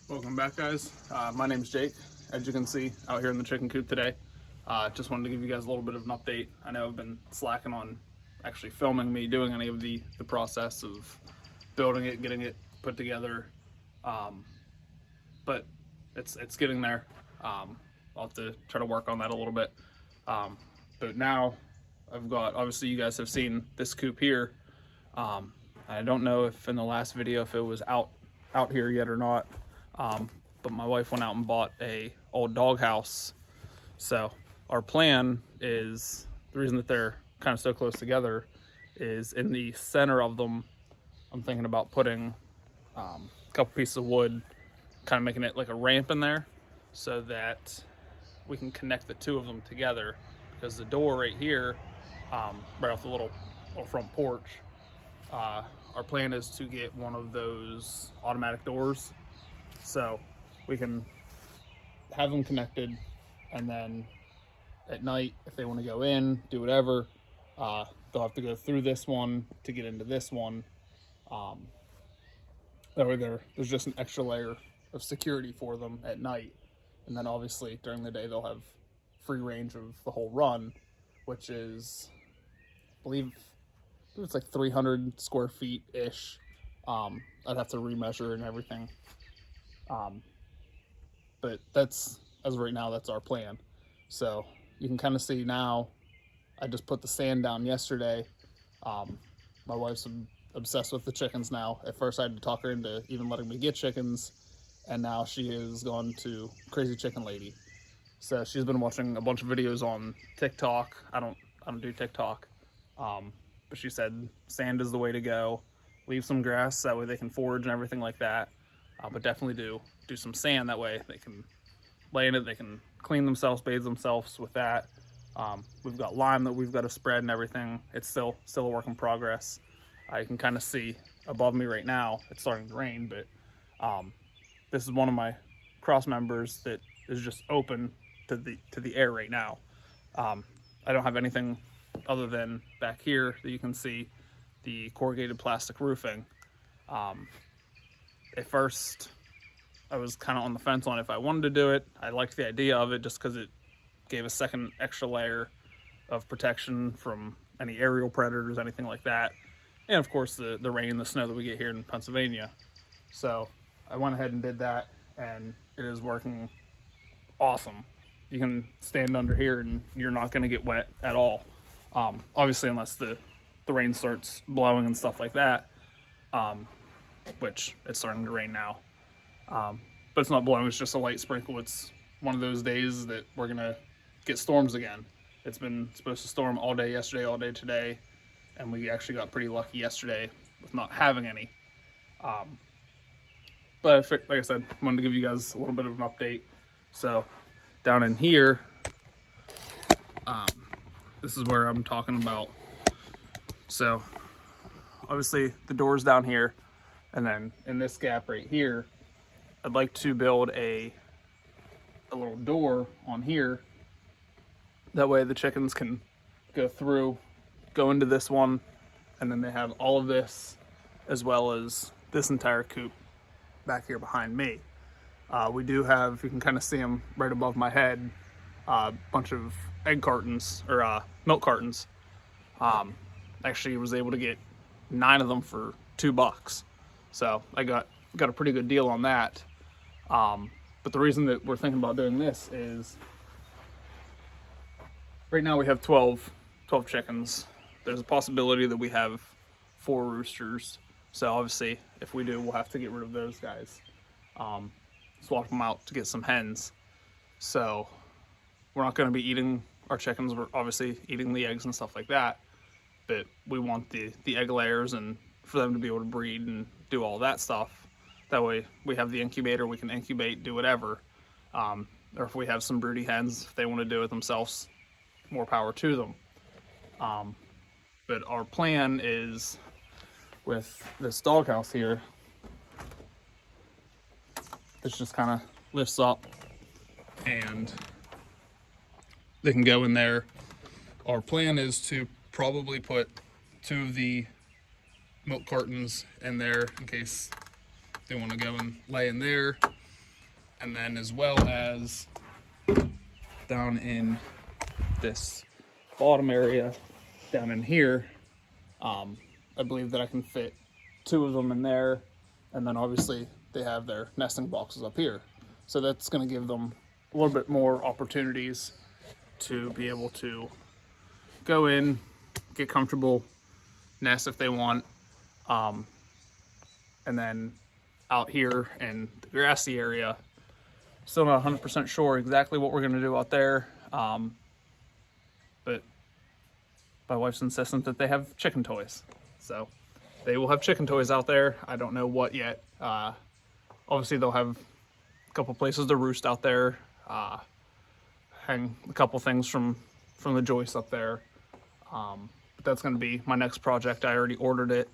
Welcome back, guys. My name's Jake. As you can see, out here in the chicken coop today. Just wanted to give you guys a little bit of an update. I know I've been slacking on actually filming me doing any of the process of building it, getting it put together, but it's getting there. I'll have to try to work on that a little bit. But now I've got, obviously you guys have seen this coop here. I don't know if in the last video if it was out here yet or not. But my wife went out and bought a old doghouse. So our plan is, the reason that they're kind of so close together is in the center of them, I'm thinking about putting a couple pieces of wood, kind of making it like a ramp in there so that we can connect the two of them together, because the door right here, right off the little front porch, our plan is to get one of those automatic doors so we can have them connected, and then at night if they want to go in, do whatever, they'll have to go through this one to get into this one. That way there's just an extra layer of security for them at night, and then obviously during the day they'll have free range of the whole run, which is, I believe it's like 300 square feet ish. I'd have to remeasure and everything. But that's, as of right now, that's our plan. So you can kind of see now, I just put the sand down yesterday. My wife's obsessed with the chickens now. At first I had to talk her into even letting me get chickens, and now she is gone to crazy chicken lady. So she's been watching a bunch of videos on TikTok. I don't do TikTok. But she said sand is the way to go. Leave some grass, that way they can forage and everything like that. But definitely do some sand, that way they can lay in it, they can clean themselves, bathe themselves with that. We've got lime that we've got to spread and everything. It's still a work in progress. You can kind of see above me right now, it's starting to rain, but this is one of my cross members that is just open to the air right now. I don't have anything other than back here that you can see the corrugated plastic roofing. At first I was kind of on the fence on if I wanted to do it. I liked the idea of it just because it gave a second extra layer of protection from any aerial predators, anything like that, and of course the rain and the snow that we get here in Pennsylvania. So I went ahead and did that, and it is working awesome. You can stand under here and you're not going to get wet at all. Obviously, unless the rain starts blowing and stuff like that, which it's starting to rain now. But it's not blowing, it's just a light sprinkle. It's one of those days that we're going to get storms again. It's been supposed to storm all day yesterday, all day today, and we actually got pretty lucky yesterday with not having any. But like I said, I wanted to give you guys a little bit of an update. So down in here, this is where I'm talking about. So obviously the door's down here, and then in this gap right here, I'd like to build a little door on here. That way the chickens can go through, go into this one, and then they have all of this as well as this entire coop back here behind me. We do have, you can kind of see them right above my head, a bunch of egg cartons, or milk cartons. Actually was able to get 9 of them for $2. So I got a pretty good deal on that. But the reason that we're thinking about doing this is right now we have 12 chickens. There's a possibility that we have 4 roosters. So obviously if we do, we'll have to get rid of those guys. Swap them out to get some hens. So we're not going to be eating our chickens. We're obviously eating the eggs and stuff like that. But we want the egg layers, and for them to be able to breed and do all that stuff. That way we have the incubator, we can incubate, do whatever. Or if we have some broody hens, if they want to do it themselves, more power to them. But our plan is, with this doghouse here, this just kind of lifts up and they can go in there. Our plan is to probably put 2 of the milk cartons in there in case they want to go and lay in there. And then as well as down in this bottom area down in here, I believe that I can fit 2 of them in there, and then obviously they have their nesting boxes up here. So that's going to give them a little bit more opportunities to be able to go in, get comfortable, nest if they want, and then out here in the grassy area, still not 100% sure exactly what we're going to do out there, but my wife's insistent that they have chicken toys, so they will have chicken toys out there. I don't know what yet. Obviously they'll have a couple places to roost out there, hang a couple things from the joist up there. But that's going to be my next project. I already ordered it,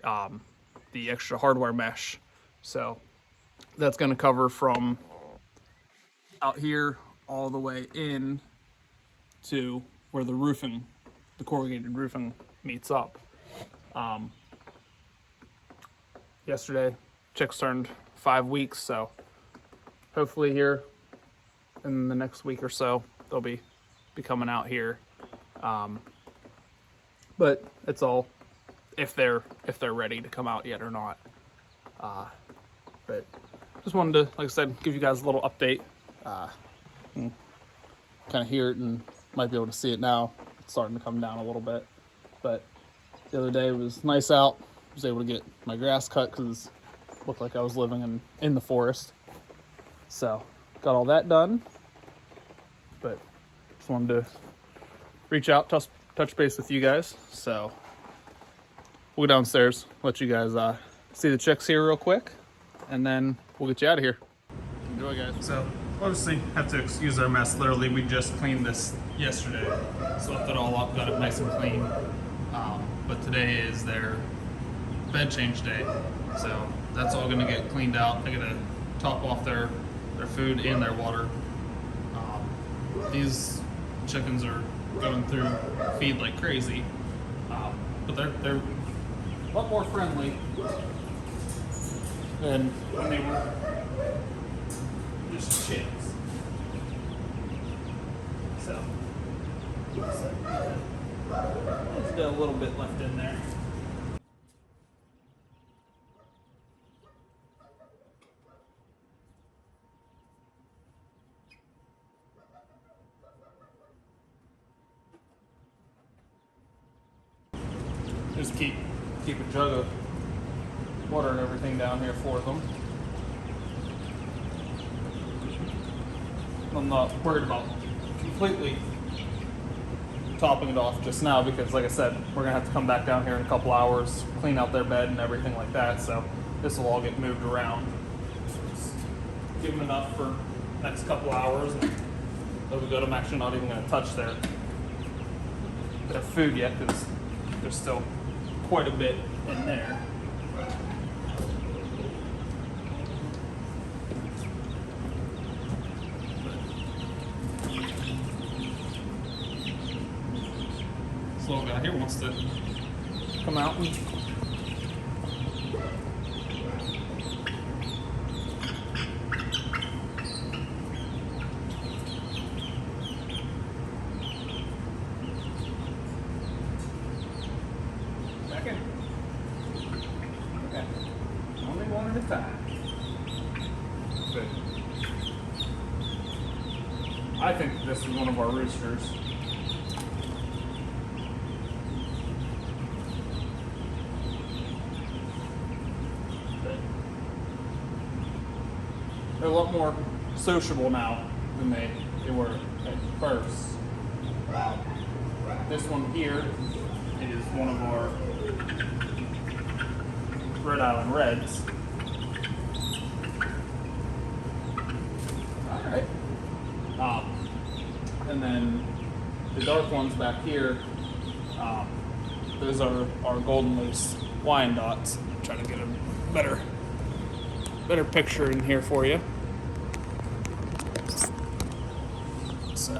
the extra hardware mesh. So that's going to cover from out here all the way in to where the roofing, the corrugated roofing meets up. Yesterday, chicks turned 5 weeks, so hopefully here in the next week or so, they'll be coming out here. But it's all if they're ready to come out yet or not. But just wanted to, like I said, give you guys a little update. Kind of hear it and might be able to see it now. It's starting to come down a little bit. But the other day it was nice out. I was able to get my grass cut because it looked like I was living in the forest. So got all that done. But just wanted to reach out, touch base with you guys. So we'll go downstairs, let you guys see the chicks here real quick, and then we'll get you out of here. Enjoy, guys. So obviously have to excuse our mess. Literally, we just cleaned this yesterday, swept it all up, got it nice and clean. But today is their bed change day, so that's all gonna get cleaned out. They're gonna top off their food and their water. These chickens are going through feed like crazy, but they're a lot more friendly than when they were just chicks. So let's got a little bit left in there. Just keep a jug of water and everything down here for them. I'm not worried about completely topping it off just now because, like I said, we're gonna have to come back down here in a couple hours, clean out their bed and everything like that. So this will all get moved around. Just give them enough for the next couple hours, and they'll be good. I'm actually not even gonna touch their food yet because there's still quite a bit in there. This little guy here wants to come out and second. Okay. Only one at a time. Good. I think this is one of our roosters. They're a lot more sociable now than they were at first. This one here is one of our Rhode Island Reds. Alright. And then the dark ones back here, those are our Golden Loose Wyandottes. I'm trying to get a better picture in here for you. So,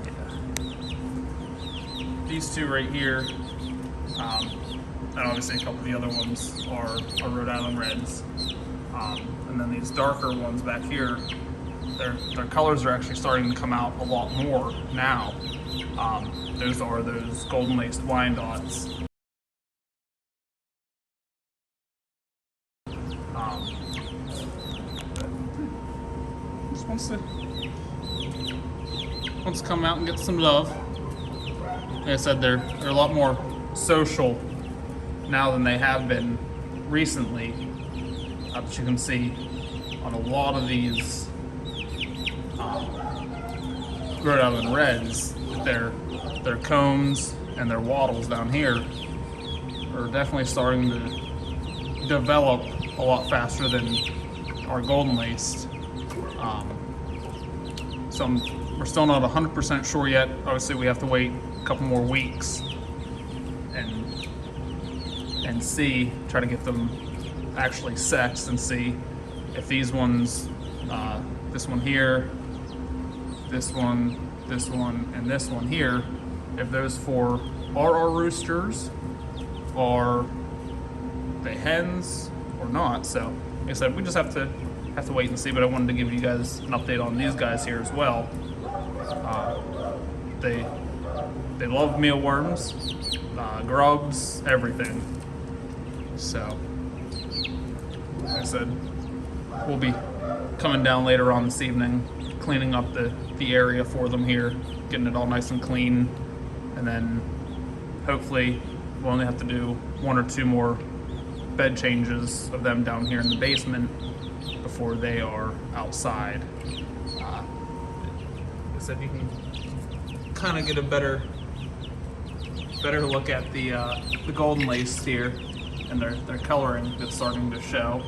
yeah. These two right here, and obviously a couple of the other ones are Rhode Island Reds. And then these darker ones back here, their colors are actually starting to come out a lot more now. Those are those golden laced Wyandottes. Just wants to come out and get some love. Like I said, they're a lot more social now than they have been recently. But you can see on a lot of these Rhode Island Reds, their cones and their wattles down here are definitely starting to develop a lot faster than our golden laced. So we're still not 100% sure yet. Obviously, we have to wait a couple more weeks and see, try to get them actually sexed and see if these ones, this one here, this one, and this one here, if those four are our roosters, are they hens or not. So like I said, we just have to wait and see, but I wanted to give you guys an update on these guys here as well. They love mealworms, grubs, everything. So like I said, we'll be coming down later on this evening, cleaning up the area for them here, getting it all nice and clean, and then hopefully we'll only have to do 1 or 2 more bed changes of them down here in the basement before they are outside. Like I said, you can kind of get a better look at the golden lace here and their coloring that's starting to show.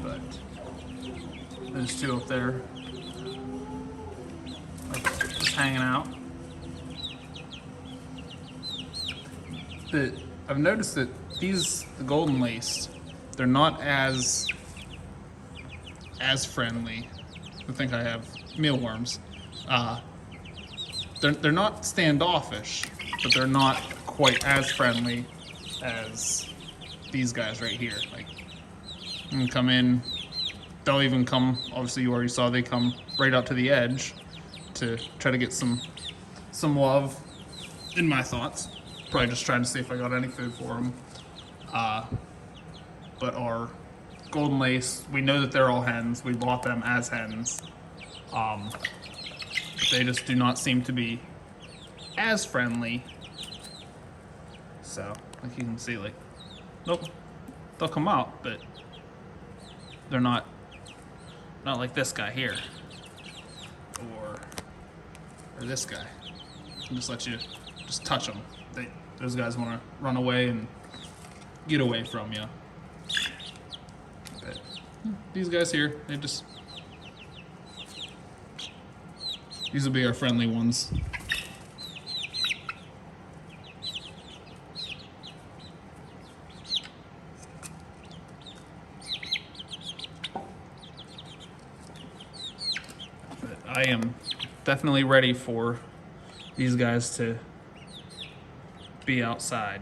But those two up there are just hanging out. I've noticed that the golden laced, they're not as friendly. I think I have mealworms. They're not standoffish, but they're not quite as friendly as these guys right here. Like, you can come in, they'll even come, obviously you already saw they come right out to the edge to try to get some love, in my thoughts. Probably just trying to see if I got any food for them. But our golden lace, we know that they're all hens. We bought them as hens. They just do not seem to be as friendly. So, like you can see, like, nope, they'll come out, but they're not like this guy here, or this guy. I'll just let you just touch them. Those guys want to run away and get away from you. But these guys here, these will be our friendly ones. But I am definitely ready for these guys to be outside.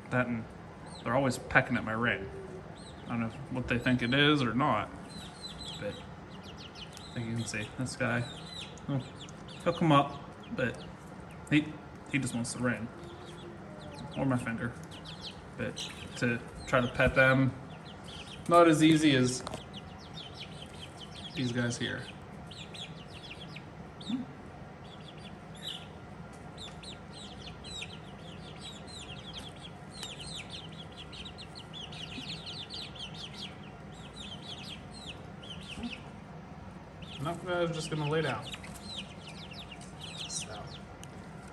That, and they're always pecking at my ring. I don't know what they think it is or not, but I think you can see this guy. Oh, he'll come up, but he just wants the ring or my finger. But to try to pet them, not as easy as these guys here. Enough guys just gonna lay down. So,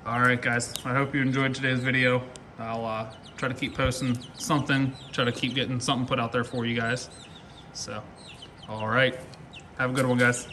all right, guys. I hope you enjoyed today's video. I'll try to keep posting something. Try to keep getting something put out there for you guys. So, all right. Have a good one, guys.